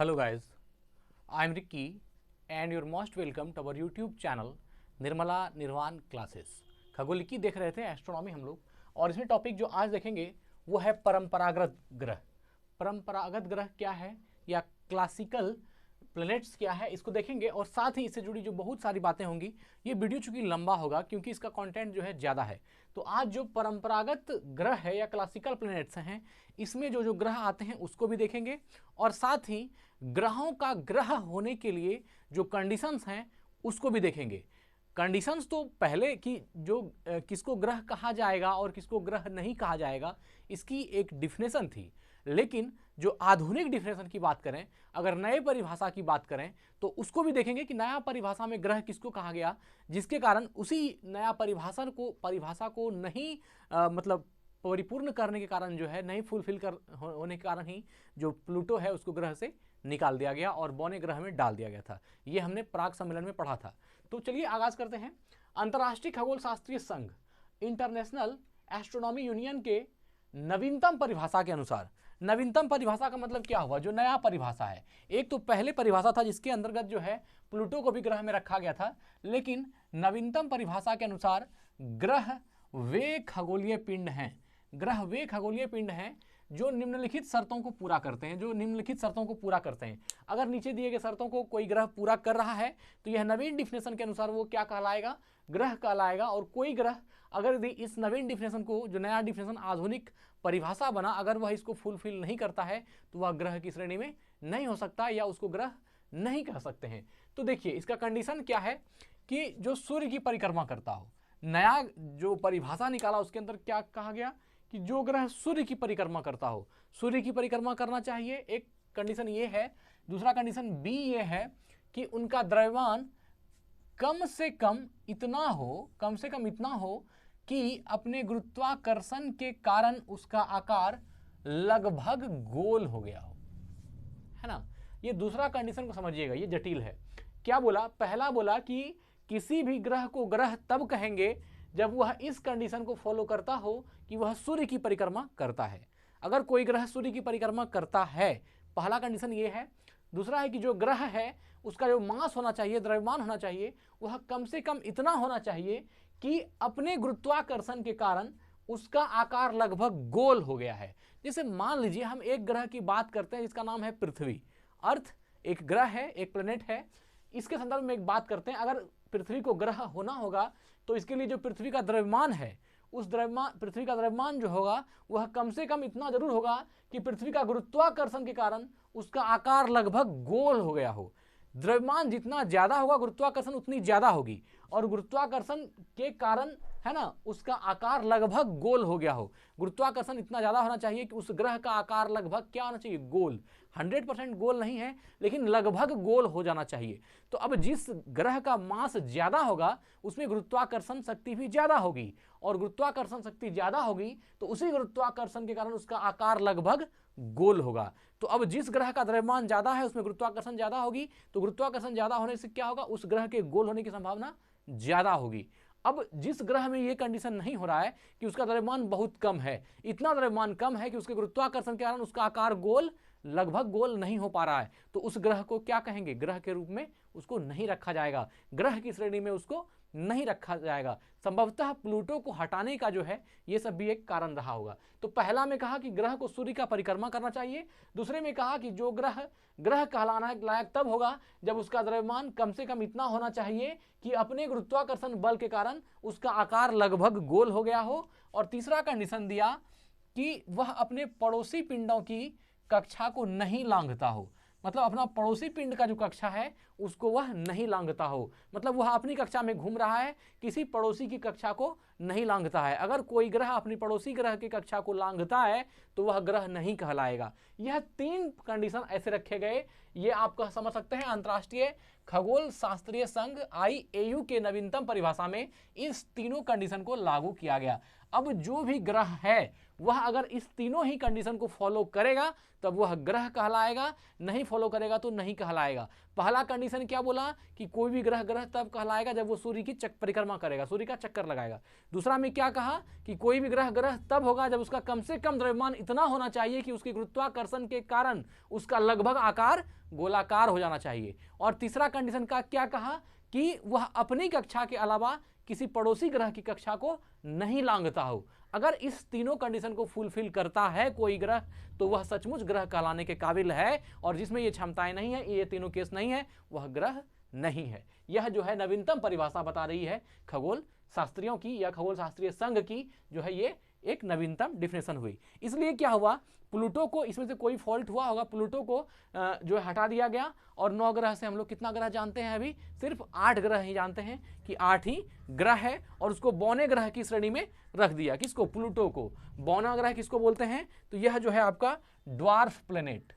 Hello guys, I am Ricky and you're most welcome to our YouTube channel Nirmala निर्वाण classes. खगोलिकी देख रहे थे astronomy हम लोग, और इसमें टॉपिक जो आज देखेंगे वो है परंपरागत ग्रह। परंपरागत ग्रह क्या है या क्लासिकल प्लैनेट्स क्या है, इसको देखेंगे और साथ ही इससे जुड़ी जो बहुत सारी बातें होंगी। ये वीडियो चूंकि लंबा होगा क्योंकि इसका कंटेंट जो है ज़्यादा है, तो आज जो परंपरागत ग्रह है या क्लासिकल प्लैनेट्स हैं, इसमें जो जो ग्रह आते हैं उसको भी देखेंगे, और साथ ही ग्रहों का ग्रह होने के लिए जो कंडीशंस हैं उसको भी देखेंगे। कंडीशंस तो पहले कि जो किसको ग्रह कहा जाएगा और किसको ग्रह नहीं कहा जाएगा, इसकी एक डिफिनेशन थी। लेकिन जो आधुनिक डिफिनेशन की बात करें, अगर नए परिभाषा की बात करें, तो उसको भी देखेंगे कि नया परिभाषा में ग्रह किसको कहा गया, जिसके कारण उसी नया परिभाषा को नहीं मतलब परिपूर्ण करने के कारण जो है, नहीं फुलफिल कर होने के कारण ही जो प्लूटो है उसको ग्रह से निकाल दिया गया और बौने ग्रह में डाल दिया गया था। ये हमने प्राग सम्मेलन में पढ़ा था। तो चलिए आगाज करते हैं। अंतर्राष्ट्रीय खगोल शास्त्रीय संघ इंटरनेशनल एस्ट्रोनॉमी यूनियन के नवीनतम परिभाषा के अनुसार, नवीनतम परिभाषा का मतलब क्या हुआ, जो नया परिभाषा है। एक तो पहले परिभाषा था जिसके अंतर्गत जो है प्लूटो को भी ग्रह में रखा गया था, लेकिन नवीनतम परिभाषा के अनुसार ग्रह वे खगोलीय पिंड हैं, ग्रह वे खगोलीय पिंड हैं जो निम्नलिखित शर्तों को पूरा करते हैं, जो निम्नलिखित शर्तों को पूरा करते हैं। अगर नीचे दिए गए शर्तों को कोई ग्रह पूरा कर रहा है तो यह नवीन डिफिनेशन के अनुसार वो क्या कहलाएगा, ग्रह कहलाएगा। और कोई ग्रह अगर इस नवीन डिफिनेशन को, जो नया डिफिनेशन आधुनिक परिभाषा बना, अगर वह इसको फुलफिल नहीं करता है तो वह ग्रह की श्रेणी में नहीं हो सकता या उसको ग्रह नहीं कह सकते हैं। तो देखिए इसका कंडीशन क्या है कि जो सूर्य की परिक्रमा करता हो। नया जो परिभाषा निकाला उसके अंदर क्या कहा गया कि जो ग्रह सूर्य की परिक्रमा करता हो, सूर्य की परिक्रमा करना चाहिए, एक कंडीशन ये है। दूसरा कंडीशन बी ये है कि उनका द्रव्यमान कम से कम इतना हो कि अपने गुरुत्वाकर्षण के कारण उसका आकार लगभग गोल हो गया हो, है ना। ये दूसरा कंडीशन को समझिएगा, ये जटिल है। क्या बोला, पहला बोला कि किसी भी ग्रह को ग्रह तब कहेंगे जब वह इस कंडीशन को फॉलो करता हो कि वह सूर्य की परिक्रमा करता है। अगर कोई ग्रह सूर्य की परिक्रमा करता है, पहला कंडीशन ये है। दूसरा है कि जो ग्रह है उसका जो मास होना चाहिए, द्रव्यमान होना चाहिए, वह कम से कम इतना होना चाहिए कि अपने गुरुत्वाकर्षण के कारण उसका आकार लगभग गोल हो गया है। जैसे मान लीजिए हम एक ग्रह की बात करते हैं जिसका नाम है पृथ्वी। अर्थ एक ग्रह है, एक प्लेनेट है। इसके संदर्भ में एक बात करते हैं, अगर पृथ्वी को ग्रह होना होगा तो इसके लिए जो पृथ्वी का द्रव्यमान है, उस पृथ्वी का द्रव्यमान जो होगा वह कम से कम इतना जरूर होगा कि पृथ्वी का गुरुत्वाकर्षण के कारण उसका आकार लगभग गोल हो गया हो। द्रव्यमान जितना ज्यादा होगा, गुरुत्वाकर्षण उतनी ज्यादा होगी, और गुरुत्वाकर्षण के कारण, है ना, उसका आकार लगभग गोल हो गया हो। गुरुत्वाकर्षण इतना ज्यादा होना चाहिए कि उस ग्रह का आकार लगभग क्या होना चाहिए, गोल। 100% गोल नहीं है लेकिन लगभग गोल हो जाना चाहिए। तो अब जिस ग्रह का मास ज्यादा होगा उसमें गुरुत्वाकर्षण शक्ति भी ज्यादा होगी, और गुरुत्वाकर्षण शक्ति ज्यादा होगी तो उसी गुरुत्वाकर्षण के कारण उसका आकार लगभग गोल होगा। तो अब जिस ग्रह का द्रव्यमान ज्यादा है उसमें गुरुत्वाकर्षण ज्यादा होगी, तो गुरुत्वाकर्षण ज्यादा होने से क्या होगा, उस ग्रह के गोल होने की संभावना ज्यादा होगी। अब जिस ग्रह में यह कंडीशन नहीं हो रहा है कि उसका द्रव्यमान बहुत कम है, इतना द्रव्यमान कम है कि उसके गुरुत्वाकर्षण के कारण उसका आकार गोल, लगभग गोल नहीं हो पा रहा है, तो उस ग्रह को क्या कहेंगे, ग्रह के रूप में उसको नहीं रखा जाएगा, ग्रह की श्रेणी में उसको नहीं रखा जाएगा। संभवतः प्लूटो को हटाने का जो है ये सब भी एक कारण रहा होगा। तो पहला में कहा कि ग्रह को सूर्य का परिक्रमा करना चाहिए। दूसरे में कहा कि जो ग्रह कहलाना लायक तब होगा जब उसका द्रव्यमान कम से कम इतना होना चाहिए कि अपने गुरुत्वाकर्षण बल के कारण उसका आकार लगभग गोल हो गया हो। और तीसरा कंडीशन दिया कि वह अपने पड़ोसी पिंडों की कक्षा को नहीं लांघता हो, मतलब अपना पड़ोसी पिंड का जो कक्षा है उसको वह नहीं लांघता हो, मतलब वह अपनी कक्षा में घूम रहा है, किसी पड़ोसी की कक्षा को नहीं लांघता है। अगर कोई ग्रह अपनी पड़ोसी ग्रह की कक्षा को लांघता है तो वह ग्रह नहीं कहलाएगा। यह 3 कंडीशन ऐसे रखे गए, ये आप समझ सकते हैं। अंतर्राष्ट्रीय खगोल शास्त्रीय संघ IAU के नवीनतम परिभाषा में इस तीनों कंडीशन को लागू किया गया। अब जो भी ग्रह है वह अगर इस तीनों ही कंडीशन को फॉलो करेगा तब वह ग्रह कहलाएगा, नहीं फॉलो करेगा तो नहीं कहलाएगा। पहला कंडीशन क्या बोला कि कोई भी ग्रह ग्रह तब कहलाएगा जब वो सूर्य की परिक्रमा करेगा, सूर्य का चक्कर लगाएगा। दूसरा में क्या कहा कि कोई भी ग्रह ग्रह तब होगा जब उसका कम से कम द्रव्यमान इतना होना चाहिए कि उसके गुरुत्वाकर्षण के कारण उसका लगभग आकार गोलाकार हो जाना चाहिए। और तीसरा कंडीशन का क्या कहा कि वह अपनी कक्षा के अलावा किसी पड़ोसी ग्रह की कक्षा को नहीं लांघता हो। अगर इस तीनों कंडीशन को फुलफिल करता है कोई ग्रह तो वह सचमुच ग्रह कहलाने के काबिल है, और जिसमें ये क्षमताएं नहीं है, ये तीनों केस नहीं है, वह ग्रह नहीं है। यह जो है नवीनतम परिभाषा बता रही है खगोल शास्त्रियों की या खगोल शास्त्रीय संघ की, जो है ये एक नवीनतम डिफिनेशन हुई। इसलिए क्या हुआ, प्लूटो को इसमें से कोई फॉल्ट हुआ होगा, प्लूटो को जो है हटा दिया गया, और 9 ग्रह से हम लोग कितना ग्रह जानते हैं, अभी सिर्फ 8 ग्रह ही जानते हैं कि 8 ही ग्रह है, और उसको बौने ग्रह की श्रेणी में रख दिया। किसको, प्लूटो को। बौना ग्रह किसको बोलते हैं, तो यह जो है आपका ड्वार्फ प्लेनेट,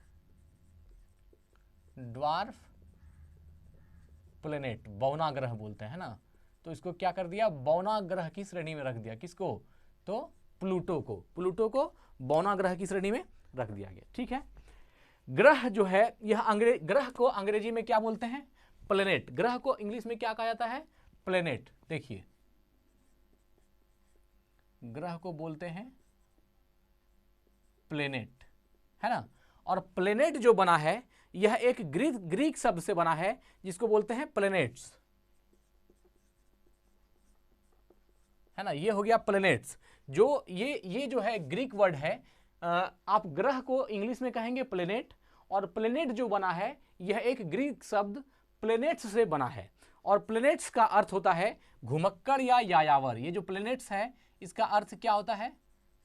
ड्वार्फ प्लेनेट बौना ग्रह बोलते हैं ना, तो इसको क्या कर दिया, बौना ग्रह की श्रेणी में रख दिया। किसको, तो प्लूटो को, प्लूटो को बौना ग्रह की श्रेणी में रख दिया गया। ठीक है, ग्रह जो है यह ग्रह को अंग्रेजी में क्या बोलते हैं, प्लेनेट। ग्रह को इंग्लिश में क्या कहा जाता है, प्लेनेट। देखिए ग्रह को बोलते हैं प्लेनेट, है ना। और प्लेनेट जो बना है यह एक ग्रीक शब्द से बना है जिसको बोलते हैं प्लेनेट्स, है ना। ये हो गया प्लेनेट्स, जो ये जो है ग्रीक वर्ड है। आप ग्रह को इंग्लिश में कहेंगे प्लेनेट, और प्लेनेट जो बना है यह एक ग्रीक शब्द प्लेनेट्स से बना है, और प्लेनेट्स का अर्थ होता है घुमक्कड़ या यायावर। ये जो प्लेनेट्स है इसका अर्थ क्या होता है,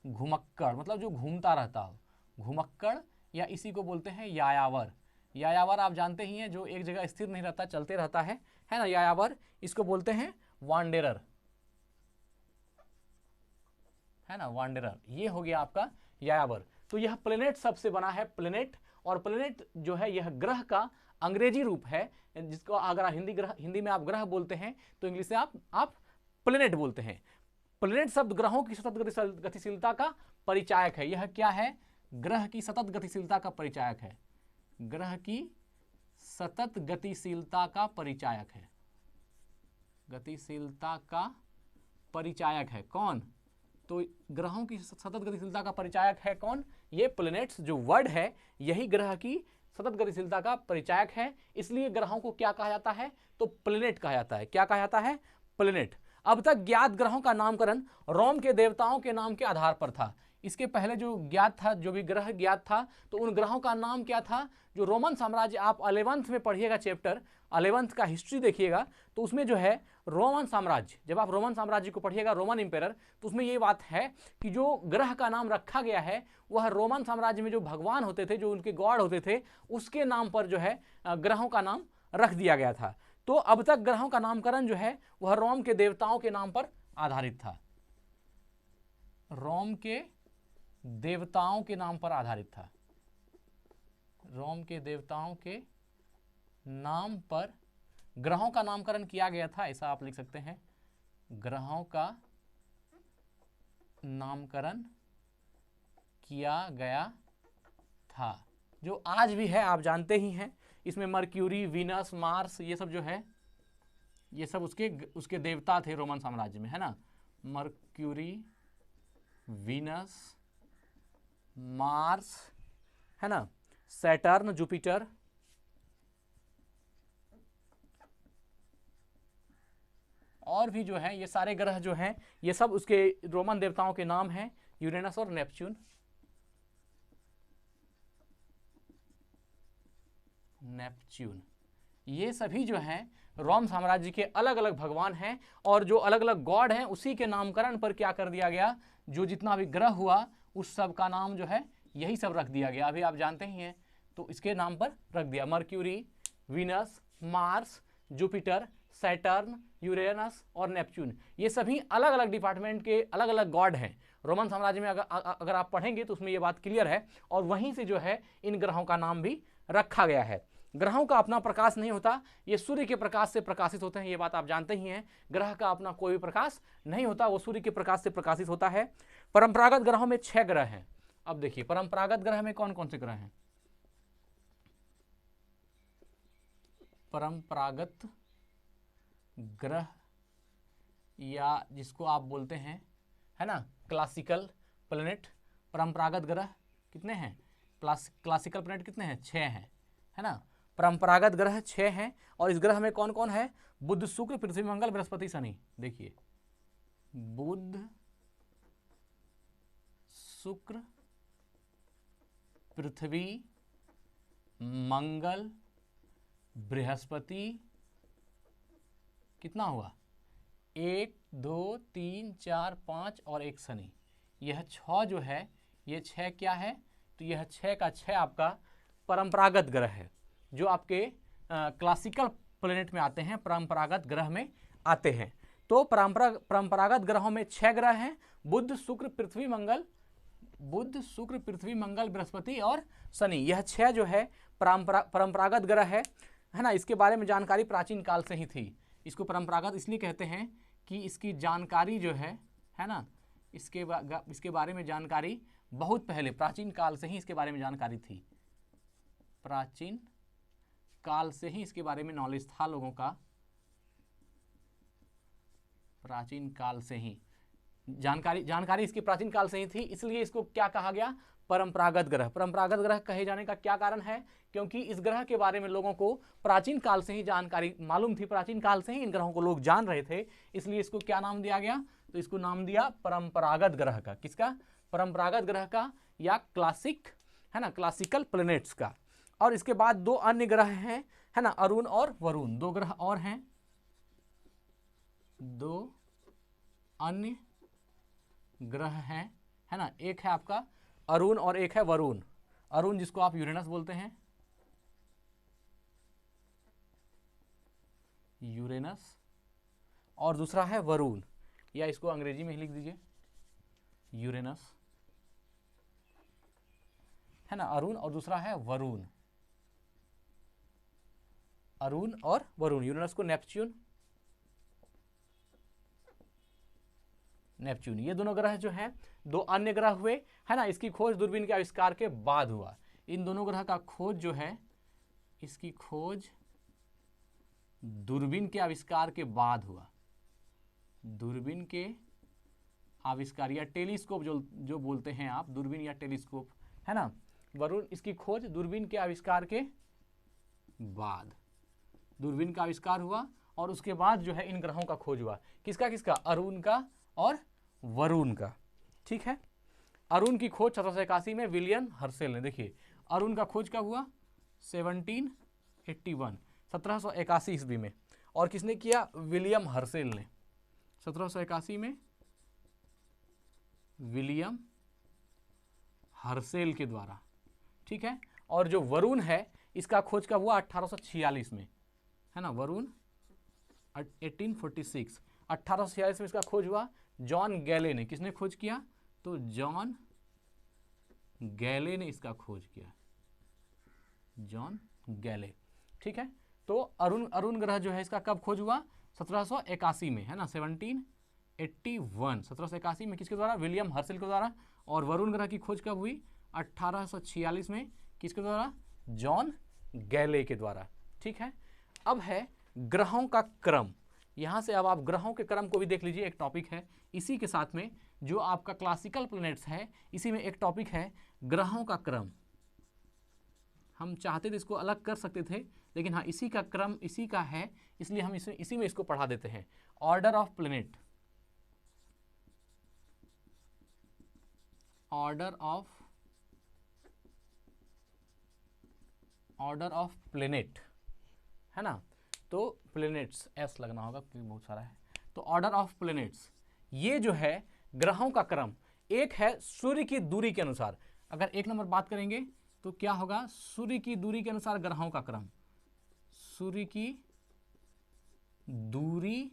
घुमक्कड़, मतलब जो घूमता रहता हो, घुमक्कड़, या इसी को बोलते हैं यायावर। यायावर आप जानते ही हैं, जो एक जगह स्थिर नहीं रहता, चलते रहता है ना, यायावर। इसको बोलते हैं वांडेरर, है ना, वांडेरर। ये हो गया आपका यायावर। तो यह प्लेनेट शब्द से बना है, प्लेनेट। और प्लेनेट जो है यह ग्रह का अंग्रेजी रूप है, जिसको अगर हिंदी में आप ग्रह बोलते हैं तो इंग्लिश से आप प्लेनेट बोलते हैं। प्लेनेट शब्द ग्रहों की सतत गतिशीलता का परिचायक है। यह क्या है, ग्रह की सतत गतिशीलता का परिचायक है, ग्रह की सतत गतिशीलता का परिचायक है, गतिशीलता का परिचायक है कौन, तो ग्रहों की सतत गतिशीलता का परिचायक है कौन, ये प्लेनेट्स। जो वर्ड है यही ग्रह की सतत गतिशीलता का परिचायक है, इसलिए ग्रहों को क्या कहा जाता है, तो प्लेनेट कहा जाता है। क्या कहा जाता है, प्लेनेट। अब तक ज्ञात ग्रहों का नामकरण रोम के देवताओं के नाम के आधार पर था। इसके पहले जो ज्ञात था, जो भी ग्रह ज्ञात था, तो उन ग्रहों का नाम क्या था, जो रोमन साम्राज्य, आप 11th में पढ़िएगा चैप्टर 11th का हिस्ट्री देखिएगा, तो उसमें जो है रोमन साम्राज्य, जब आप रोमन साम्राज्य को पढ़िएगा, रोमन इंपेरर, तो उसमें ये बात है कि जो ग्रह का नाम रखा गया है वह रोमन साम्राज्य में जो भगवान होते थे, जो उनके गॉड होते थे, उसके नाम पर जो है ग्रहों का नाम रख दिया गया था। तो अब तक ग्रहों का नामकरण जो है वह रोम के देवताओं के नाम पर आधारित था, रोम के देवताओं के नाम पर आधारित था, रोम के देवताओं के नाम पर ग्रहों का नामकरण किया गया था, ऐसा आप लिख सकते हैं, ग्रहों का नामकरण किया गया था, जो आज भी है, आप जानते ही हैं। इसमें मर्क्यूरी, वीनस, मार्स, ये सब जो है, ये सब उसके देवता थे रोमन साम्राज्य में, है ना। मर्क्यूरी, वीनस, मार्स, है ना, सैटर्न, जुपिटर, और भी जो है ये सारे ग्रह जो हैं ये सब उसके रोमन देवताओं के नाम हैं, यूरेनस और नेपच्यून, नेपच्यून। ये सभी जो हैं रोम साम्राज्य के अलग अलग भगवान हैं, और जो अलग अलग गॉड हैं उसी के नामकरण पर क्या कर दिया गया, जो जितना भी ग्रह हुआ उस सब का नाम जो है यही सब रख दिया गया। अभी आप जानते ही हैं, तो इसके नाम पर रख दिया, mercury, Venus, Mars, Jupiter, Saturn, Uranus और नेपच्यून। ये सभी अलग अलग डिपार्टमेंट के अलग अलग गॉड हैं। रोमन साम्राज्य में अगर आप पढ़ेंगे तो उसमें ये बात क्लियर है, और वहीं से जो है इन ग्रहों का नाम भी रखा गया है। ग्रहों का अपना प्रकाश नहीं होता, ये सूर्य के प्रकाश से प्रकाशित होते हैं, ये बात आप जानते ही हैं। ग्रह का अपना कोई भी प्रकाश नहीं होता, वो सूर्य के प्रकाश से प्रकाशित होता है। परंपरागत ग्रहों में 6 ग्रह हैं। अब देखिए परंपरागत ग्रह में कौन कौन से ग्रह हैं? परंपरागत ग्रह या जिसको आप बोलते हैं, है ना, क्लासिकल प्लैनेट। परंपरागत ग्रह कितने हैं? क्लासिकल प्लैनेट कितने हैं? 6 हैं, है ना। परंपरागत ग्रह 6 हैं। और इस ग्रह में कौन कौन है? बुध, शुक्र, पृथ्वी, मंगल, बृहस्पति, शनि। देखिए बुध, शुक्र, पृथ्वी, मंगल, बृहस्पति, कितना हुआ? 1 2 3 4 5 और 1 शनि। यह 6 जो है, ये 6 क्या है? तो यह 6 का 6 आपका परंपरागत ग्रह है, जो आपके क्लासिकल प्लैनेट में आते हैं, परंपरागत ग्रह में आते हैं। तो परंपरागत ग्रहों में 6 ग्रह हैं, बुध, शुक्र, पृथ्वी, मंगल, बुध, शुक्र, पृथ्वी, मंगल, बृहस्पति और शनि। यह 6 जो है परंपरागत ग्रह है ना। इसके बारे में जानकारी प्राचीन काल से ही थी। इसको परंपरागत इसलिए कहते हैं कि इसकी जानकारी जो है ना, इसके बारे में जानकारी बहुत पहले प्राचीन काल से ही इसके बारे में जानकारी थी। प्राचीन काल से ही इसके बारे में नॉलेज था लोगों का। प्राचीन काल से ही जानकारी इसकी प्राचीन काल से ही थी, इसलिए इसको क्या कहा गया? परंपरागत ग्रह। परंपरागत ग्रह कहे जाने का क्या कारण है? क्योंकि इस ग्रह के बारे में लोगों को प्राचीन काल से ही जानकारी मालूम थी, प्राचीन काल से ही इन ग्रहों को लोग जान रहे थे, इसलिए इसको क्या नाम दिया गया? तो इसको नाम दिया परंपरागत ग्रह का। किसका? परंपरागत ग्रह का, या क्लासिक, है ना, क्लासिकल प्लैनेट्स का। और इसके बाद 2 अन्य ग्रह हैं, है ना, अरुण और वरुण। 2 ग्रह और हैं, 2 अन्य ग्रह हैं, है ना। एक है आपका अरुण और एक है वरुण। अरुण जिसको आप यूरेनस बोलते हैं, यूरेनस, और दूसरा है वरुण, या इसको अंग्रेजी में ही लिख दीजिए यूरेनस, है ना। अरुण और दूसरा है वरुण, अरुण और वरुण। यूरेनस को नेपच्यून, नेपच्यून। ये दोनों ग्रह जो हैं, 2 अन्य ग्रह हुए, है ना। इसकी खोज दूरबीन के आविष्कार के बाद हुआ। इन दोनों ग्रह का खोज जो है, इसकी खोज दूरबीन के आविष्कार के बाद हुआ। दूरबीन के आविष्कार या टेलीस्कोप जो बोलते हैं आप, दूरबीन या टेलीस्कोप, है ना। वरुण, इसकी खोज दूरबीन के आविष्कार के बाद, दूरबीन का आविष्कार हुआ और उसके बाद जो है इन ग्रहों का खोज हुआ। किसका किसका? अरुण का और वरुण का। ठीक है। अरुण की खोज 1781 में विलियम हर्सेल ने। देखिए अरुण का खोज कब हुआ? 1781 ईस्वी में। और किसने किया? विलियम हर्सेल ने। 1781 में विलियम हर्सेल के द्वारा। ठीक है। और जो वरुण है, इसका खोज कब हुआ? 1846 में, है ना। वरुण 1846 में इसका खोज हुआ। जॉन गैले ने। किसने खोज किया? तो जॉन गैले ने इसका खोज किया, जॉन गैले। ठीक है। तो अरुण ग्रह जो है, इसका कब खोज हुआ? 1781 में, है ना। 1781 में किसके द्वारा? विलियम हर्सेल के द्वारा। और वरुण ग्रह की खोज कब हुई? 1846 में। किसके द्वारा? जॉन गैले के द्वारा। ठीक है। अब है ग्रहों का क्रम। यहां से अब आप ग्रहों के क्रम को भी देख लीजिए, एक टॉपिक है इसी के साथ में, जो आपका क्लासिकल प्लैनेट्स है, इसी में एक टॉपिक है ग्रहों का क्रम। हम चाहते थे इसको अलग कर सकते थे, लेकिन हाँ, इसी का क्रम इसी का है, इसलिए हम इसी में इसको पढ़ा देते हैं। Order of planet, order of planet, है ना। तो प्लैनेट्स एस लगना होगा क्योंकि बहुत सारा है। तो ऑर्डर ऑफ प्लैनेट्स, ये जो है ग्रहों का क्रम, एक है सूर्य की दूरी के अनुसार। अगर 1 नंबर बात करेंगे तो क्या होगा? सूर्य की दूरी के अनुसार ग्रहों का क्रम। सूर्य की दूरी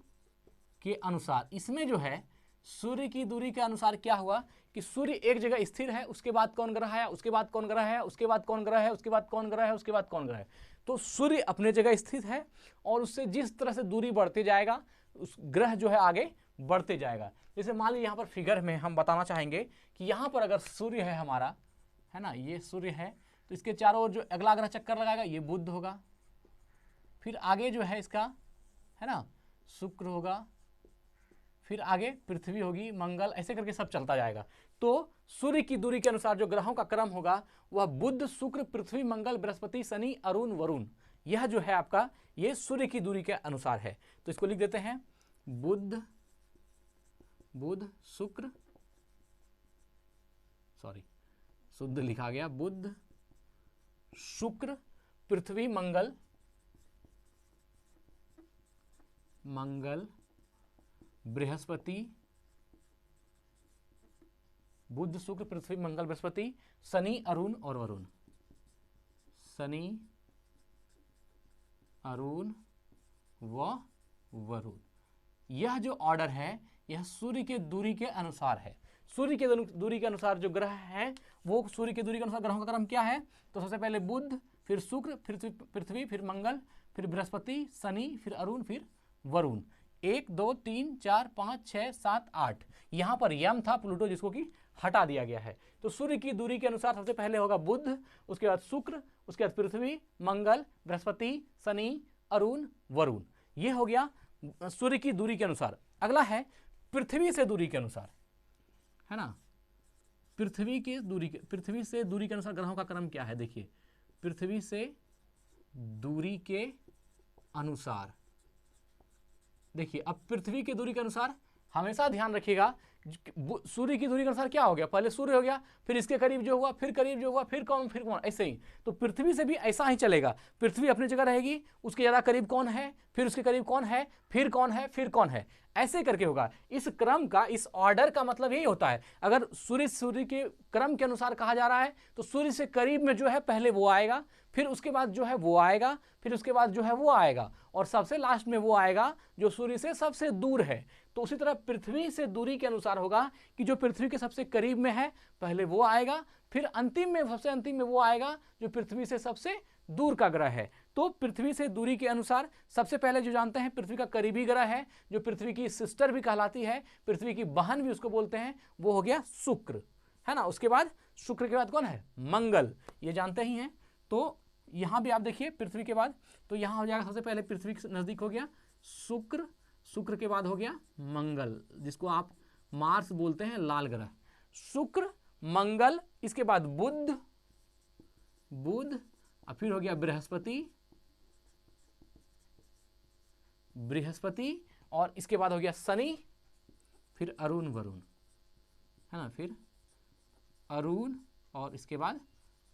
के अनुसार, इसमें जो है सूर्य की दूरी के अनुसार क्या हुआ कि सूर्य एक जगह स्थिर है, उसके बाद कौन ग्रह है, उसके बाद कौन ग्रह है, उसके बाद कौन ग्रह है, उसके बाद कौन ग्रह है, उसके बाद कौन ग्रह है। तो सूर्य अपने जगह स्थित है और उससे जिस तरह से दूरी बढ़ते जाएगा उस ग्रह जो है आगे बढ़ते जाएगा। जैसे मान लीजिए यहाँ पर फिगर में हम बताना चाहेंगे कि यहाँ पर अगर सूर्य है हमारा, है ना, ये सूर्य है, तो इसके चारों ओर जो अगला ग्रह चक्कर लगाएगा ये बुध होगा, फिर आगे जो है इसका, है ना, शुक्र होगा, फिर आगे पृथ्वी होगी, मंगल, ऐसे करके सब चलता जाएगा। तो सूर्य की दूरी के अनुसार जो ग्रहों का क्रम होगा वह बुध, शुक्र, पृथ्वी, मंगल, बृहस्पति, शनि, अरुण, वरुण, यह जो है आपका ये सूर्य की दूरी के अनुसार है। तो इसको लिख देते हैं बुध, शुक्र, सॉरी शुद्ध लिखा गया, बुध, शुक्र, पृथ्वी, मंगल, बृहस्पति, बुध, शुक्र, पृथ्वी, मंगल, बृहस्पति, शनि, अरुण और वरुण, शनि, अरुण व वरुण। यह जो ऑर्डर है यह सूर्य के दूरी के अनुसार है। सूर्य के दूरी के अनुसार जो ग्रह हैं वो सूर्य की दूरी के अनुसार ग्रहों का क्रम क्या है, तो सबसे पहले बुध, फिर शुक्र, फिर पृथ्वी, फिर मंगल, फिर बृहस्पति, शनि, फिर अरुण, फिर वरुण। 1 2 3 4 5 6 7 8, यहाँ पर यम था प्लूटो जिसको कि हटा दिया गया है। तो सूर्य की दूरी के अनुसार सबसे पहले होगा बुध, उसके बाद शुक्र, उसके बाद पृथ्वी, मंगल, बृहस्पति, शनि, अरुण, वरुण। ये हो गया सूर्य की दूरी के अनुसार। अगला है पृथ्वी से दूरी के अनुसार, है ना, पृथ्वी से दूरी के अनुसार ग्रहों का क्रम क्या है। देखिए पृथ्वी से दूरी के अनुसार, देखिए अब पृथ्वी की दूरी के अनुसार हमेशा ध्यान रखिएगा सूर्य की दूरी के अनुसार क्या हो गया, पहले सूर्य हो गया, फिर इसके करीब जो हुआ, फिर करीब जो हुआ, फिर कौन, ऐसे ही। तो पृथ्वी से भी ऐसा ही चलेगा, पृथ्वी अपनी जगह रहेगी, उसके ज़्यादा करीब कौन है, फिर उसके करीब कौन है, फिर कौन है, फिर कौन है, ऐसे करके होगा। इस क्रम का, इस ऑर्डर का मतलब यही होता है। अगर सूर्य के क्रम के अनुसार कहा जा रहा है तो सूर्य से करीब में जो है पहले वो आएगा, फिर उसके बाद जो है वो आएगा, फिर उसके बाद जो है वो आएगा, और सबसे लास्ट में वो आएगा जो सूर्य से सबसे दूर है। तो उसी तरह पृथ्वी से दूरी के अनुसार होगा कि जो पृथ्वी के सबसे करीब में है पहले वो आएगा, फिर अंतिम में, सबसे अंतिम में वो आएगा जो पृथ्वी से सबसे दूर का ग्रह है। तो पृथ्वी से दूरी के अनुसार सबसे पहले जो जानते हैं पृथ्वी का करीबी ग्रह है, जो पृथ्वी की सिस्टर भी कहलाती है, पृथ्वी की बहन भी उसको बोलते हैं, वो हो गया शुक्र, है ना। उसके बाद शुक्र के बाद कौन है, मंगल, ये जानते ही हैं। तो यहां भी आप देखिए पृथ्वी के बाद, तो यहां हो जाएगा सबसे पहले पृथ्वी के नजदीक हो गया शुक्र, शुक्र के बाद हो गया मंगल, जिसको आप मार्स बोलते हैं, लाल ग्रह, शुक्र, मंगल, इसके बाद बुध, और फिर हो गया बृहस्पति, और इसके बाद हो गया शनि, फिर अरुण, वरुण, है ना, फिर अरुण और इसके बाद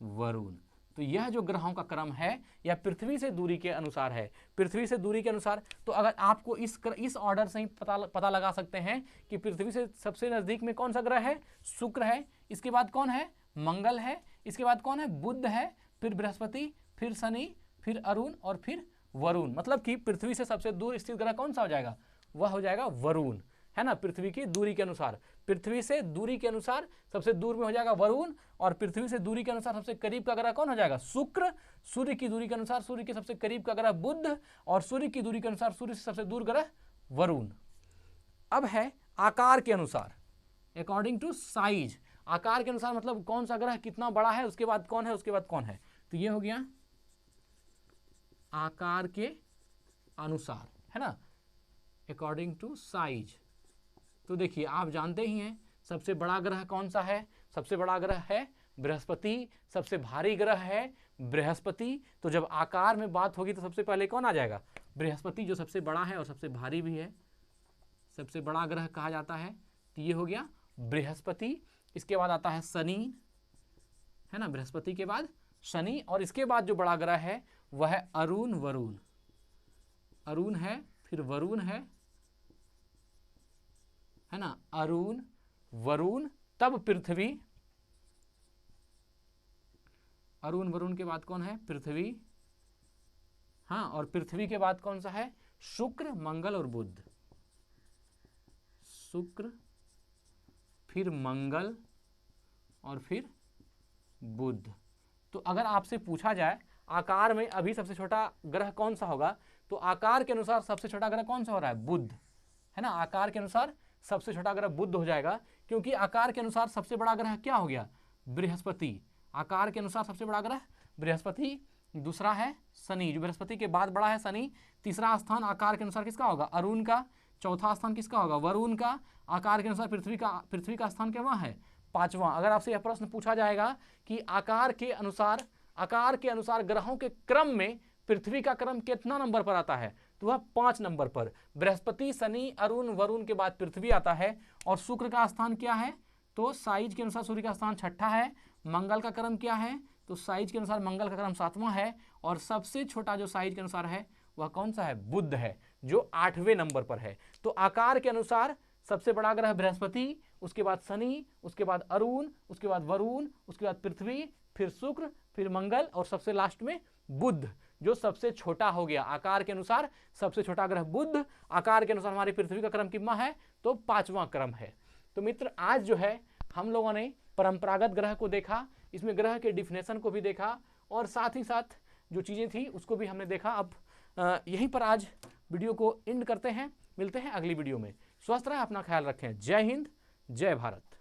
वरुण। तो यह जो ग्रहों का क्रम है यह पृथ्वी से दूरी के अनुसार है। पृथ्वी से दूरी के अनुसार, तो अगर आपको इस ऑर्डर से ही पता लगा सकते हैं कि पृथ्वी से सबसे नजदीक में कौन सा ग्रह है, शुक्र है, इसके बाद कौन है, मंगल है, इसके बाद कौन है, बुध है, फिर बृहस्पति, फिर शनि, फिर अरुण और फिर वरुण। मतलब कि पृथ्वी से सबसे दूर स्थित ग्रह कौन सा हो जाएगा, वह हो जाएगा वरुण, है ना। पृथ्वी की दूरी के अनुसार, पृथ्वी से दूरी के अनुसार सबसे दूर में हो जाएगा वरुण, और पृथ्वी से दूरी के अनुसार सबसे करीब का ग्रह कौन हो जाएगा, शुक्र। सूर्य की दूरी के अनुसार सूर्य के सबसे करीब का ग्रह बुध, और सूर्य की दूरी के अनुसार सूर्य से सबसे दूर ग्रह वरुण। अब है आकार के अनुसार, अकॉर्डिंग टू साइज, आकार के अनुसार मतलब कौन सा ग्रह कितना बड़ा है, उसके बाद कौन है, उसके बाद कौन है। तो ये हो गया आकार के अनुसार, है ना, अकॉर्डिंग टू साइज। तो देखिए आप जानते ही हैं सबसे बड़ा ग्रह कौन सा है, सबसे बड़ा ग्रह है बृहस्पति, सबसे भारी ग्रह है बृहस्पति। तो जब आकार में बात होगी तो सबसे पहले कौन आ जाएगा, बृहस्पति, जो सबसे बड़ा है और सबसे भारी भी है, सबसे बड़ा ग्रह कहा जाता है। तो ये हो गया बृहस्पति, इसके बाद आता है शनि, है ना, बृहस्पति के बाद शनि, और इसके बाद जो बड़ा ग्रह है वह है अरुण, वरुण, अरुण है, फिर वरुण है ना, अरुण, वरुण, तब पृथ्वी, अरुण वरुण के बाद कौन है, पृथ्वी, हाँ, और पृथ्वी के बाद कौन सा है, शुक्र, मंगल और बुध, शुक्र, फिर मंगल, और फिर बुध। तो अगर आपसे पूछा जाए आकार में अभी सबसे छोटा ग्रह कौन सा होगा, तो आकार के अनुसार सबसे छोटा ग्रह कौन सा हो रहा है, बुध, है ना। आकार के अनुसार सबसे छोटा ग्रह बुध हो जाएगा, क्योंकि आकार के अनुसार सबसे बड़ा ग्रह क्या हो गया, बृहस्पति। आकार के अनुसार सबसे बड़ा ग्रह बृहस्पति, दूसरा है शनि, जो बृहस्पति के बाद बड़ा है शनि। तीसरा स्थान आकार के अनुसार किसका होगा, अरुण का। चौथा स्थान किसका होगा, वरुण का। आकार के अनुसार पृथ्वी का स्थान क्या है, पांचवां। अगर आपसे यह प्रश्न पूछा जाएगा कि आकार के अनुसार ग्रहों के क्रम में पृथ्वी का क्रम कितना नंबर पर आता है, तो वह 5 नंबर पर। बृहस्पति, शनि, अरुण, वरुण के बाद पृथ्वी आता है। और शुक्र का स्थान क्या है, तो साइज के अनुसार सूर्य का स्थान छठा है। मंगल का क्रम क्या है, तो साइज के अनुसार मंगल का क्रम 7वां है। और सबसे छोटा जो साइज के अनुसार है वह कौन सा है, बुध है, जो 8वें नंबर पर है। तो आकार के अनुसार सबसे बड़ा ग्रह बृहस्पति, उसके बाद शनि, उसके बाद अरुण, उसके बाद वरुण, उसके बाद पृथ्वी, फिर शुक्र, फिर मंगल और सबसे लास्ट में बुध, जो सबसे छोटा हो गया। आकार के अनुसार सबसे छोटा ग्रह बुध, आकार के अनुसार हमारी पृथ्वी का क्रम कितना है, तो 5वां क्रम है। तो मित्र आज जो है हम लोगों ने परंपरागत ग्रह को देखा, इसमें ग्रह के डिफिनेशन को भी देखा और साथ ही साथ जो चीजें थी उसको भी हमने देखा। अब यहीं पर आज वीडियो को एंड करते हैं, मिलते हैं अगली वीडियो में। स्वस्थ रहें, अपना ख्याल रखें। जय हिंद, जय भारत।